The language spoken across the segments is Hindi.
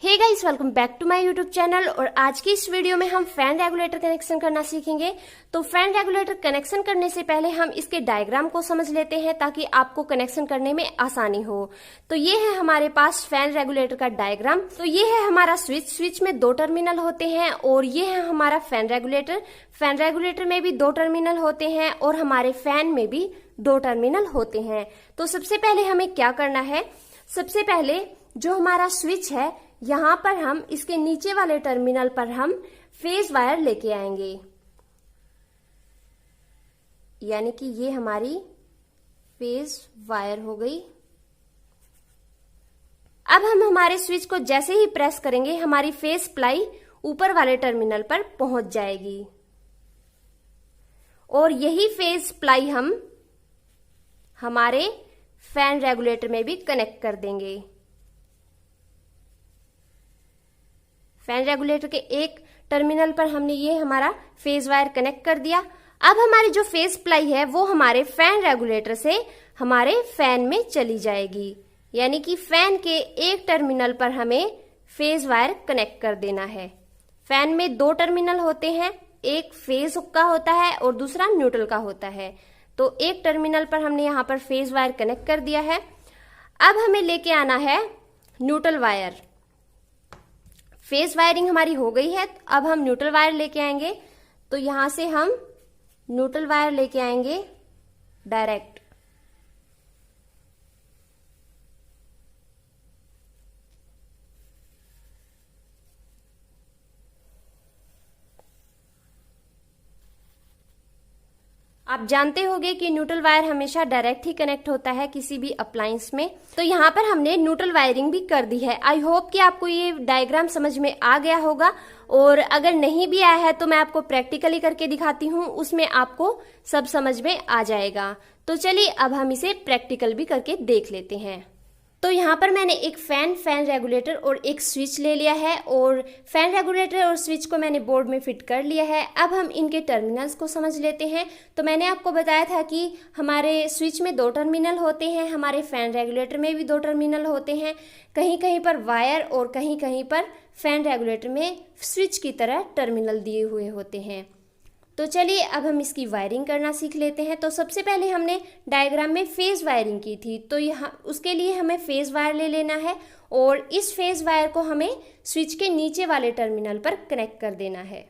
Hey guys, welcome back to my YouTube channel. और आज की इस वीडियो में हम फैन रेगुलेटर कनेक्शन करना सीखेंगे। तो फैन रेगुलेटर कनेक्शन करने से पहले हम इसके डायग्राम को समझ लेते हैं ताकि आपको कनेक्शन करने में आसानी हो। तो ये है हमारे पास फैन रेगुलेटर का डायग्राम। तो ये है हमारा स्विच में 2 टर्मिनल होते हैं और ये है हमारा फैन रेगुलेटर। फैन रेगुलेटर में भी 2 टर्मिनल होते हैं और हमारे फैन में भी 2 टर्मिनल होते हैं। तो सबसे पहले हमें क्या करना है, सबसे पहले जो हमारा स्विच है यहां पर हम इसके नीचे वाले टर्मिनल पर हम फेज वायर लेके आएंगे, यानी कि ये हमारी फेज वायर हो गई। अब हम हमारे स्विच को जैसे ही प्रेस करेंगे हमारी फेज प्लाई ऊपर वाले टर्मिनल पर पहुंच जाएगी और यही फेज प्लाई हम हमारे फैन रेगुलेटर में भी कनेक्ट कर देंगे। फैन रेगुलेटर के एक टर्मिनल पर हमने ये हमारा फेज वायर कनेक्ट कर दिया। अब हमारी जो फेज प्लाई है वो हमारे फैन रेगुलेटर से हमारे फैन में चली जाएगी, यानी कि फैन के एक टर्मिनल पर हमें फेज वायर कनेक्ट कर देना है। फैन में 2 टर्मिनल होते हैं, एक फेज का होता है और दूसरा न्यूट्रल का होता है। तो एक टर्मिनल पर हमने यहाँ पर फेज वायर कनेक्ट कर दिया है। अब हमें लेके आना है न्यूट्रल वायर। फेज वायरिंग हमारी हो गई है, अब हम न्यूट्रल वायर लेके आएंगे। तो यहां से हम न्यूट्रल वायर लेके आएंगे डायरेक्ट। आप जानते होंगे कि न्यूट्रल वायर हमेशा डायरेक्ट ही कनेक्ट होता है किसी भी अप्लायंस में। तो यहाँ पर हमने न्यूट्रल वायरिंग भी कर दी है। आई होप कि आपको ये डायग्राम समझ में आ गया होगा, और अगर नहीं भी आया है तो मैं आपको प्रैक्टिकली करके दिखाती हूँ, उसमें आपको सब समझ में आ जाएगा। तो चलिए अब हम इसे प्रैक्टिकल भी करके देख लेते हैं। तो यहाँ पर मैंने एक फैन रेगुलेटर और एक स्विच ले लिया है और फैन रेगुलेटर और स्विच को मैंने बोर्ड में फिट कर लिया है। अब हम इनके टर्मिनल्स को समझ लेते हैं। तो मैंने आपको बताया था कि हमारे स्विच में 2 टर्मिनल होते हैं, हमारे फैन रेगुलेटर में भी 2 टर्मिनल होते हैं। कहीं कहीं पर वायर और कहीं कहीं पर फैन रेगुलेटर में स्विच की तरह टर्मिनल दिए हुए होते हैं। तो चलिए अब हम इसकी वायरिंग करना सीख लेते हैं। तो सबसे पहले हमने डायग्राम में फेज वायरिंग की थी, तो यहाँ उसके लिए हमें फेज वायर ले लेना है और इस फेज वायर को हमें स्विच के नीचे वाले टर्मिनल पर कनेक्ट कर देना है।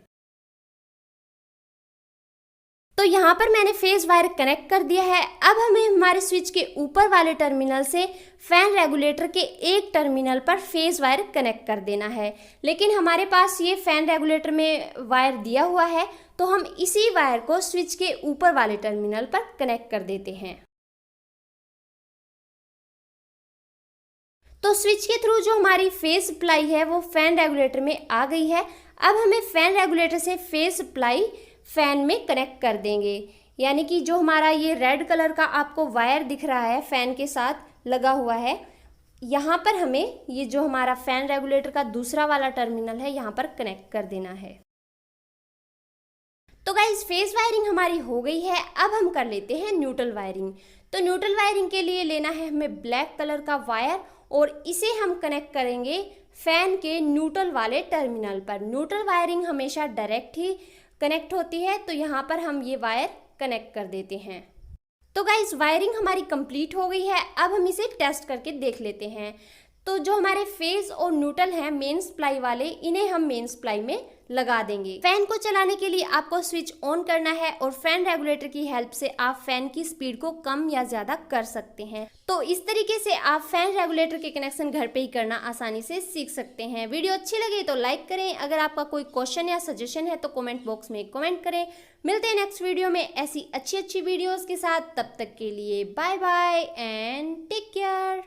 तो यहाँ पर मैंने फेज वायर कनेक्ट कर दिया है। अब हमें हमारे स्विच के ऊपर वाले टर्मिनल से फैन रेगुलेटर के एक टर्मिनल पर फेज वायर कनेक्ट कर देना है। लेकिन हमारे पास ये फैन रेगुलेटर में वायर दिया हुआ है, तो हम इसी वायर को स्विच के ऊपर वाले टर्मिनल पर कनेक्ट कर देते हैं। तो स्विच के थ्रू जो हमारी फेज प्लाई है वो फैन रेगुलेटर में आ गई है। अब हमें फैन रेगुलेटर से फेज प्लाई फैन में कनेक्ट कर देंगे, यानी कि जो हमारा ये रेड कलर का आपको वायर दिख रहा है फैन के साथ लगा हुआ है, यहाँ पर हमें ये जो हमारा फैन रेगुलेटर का दूसरा वाला टर्मिनल है यहाँ पर कनेक्ट कर देना है। तो गाइस, फेज वायरिंग हमारी हो गई है। अब हम कर लेते हैं न्यूट्रल वायरिंग। तो न्यूट्रल वायरिंग के लिए लेना है हमें ब्लैक कलर का वायर और इसे हम कनेक्ट करेंगे फैन के न्यूट्रल वाले टर्मिनल पर। न्यूट्रल वायरिंग हमेशा डायरेक्ट ही कनेक्ट होती है, तो यहाँ पर हम ये वायर कनेक्ट कर देते हैं। तो गाइस, वायरिंग हमारी कंप्लीट हो गई है। अब हम इसे टेस्ट करके देख लेते हैं। तो जो हमारे फेज और न्यूट्रल हैं मेन सप्लाई वाले, इन्हें हम मेन सप्लाई में लगा देंगे। फैन को चलाने के लिए आपको स्विच ऑन करना है और फैन रेगुलेटर की हेल्प से आप फैन की स्पीड को कम या ज्यादा कर सकते हैं। तो इस तरीके से आप फैन रेगुलेटर के कनेक्शन घर पे ही करना आसानी से सीख सकते हैं। वीडियो अच्छी लगे तो लाइक करें। अगर आपका कोई क्वेश्चन या सजेशन है तो कमेंट बॉक्स में कमेंट करें। मिलते हैं नेक्स्ट वीडियो में ऐसी अच्छी वीडियोस के साथ। तब तक के लिए bye bye and take care.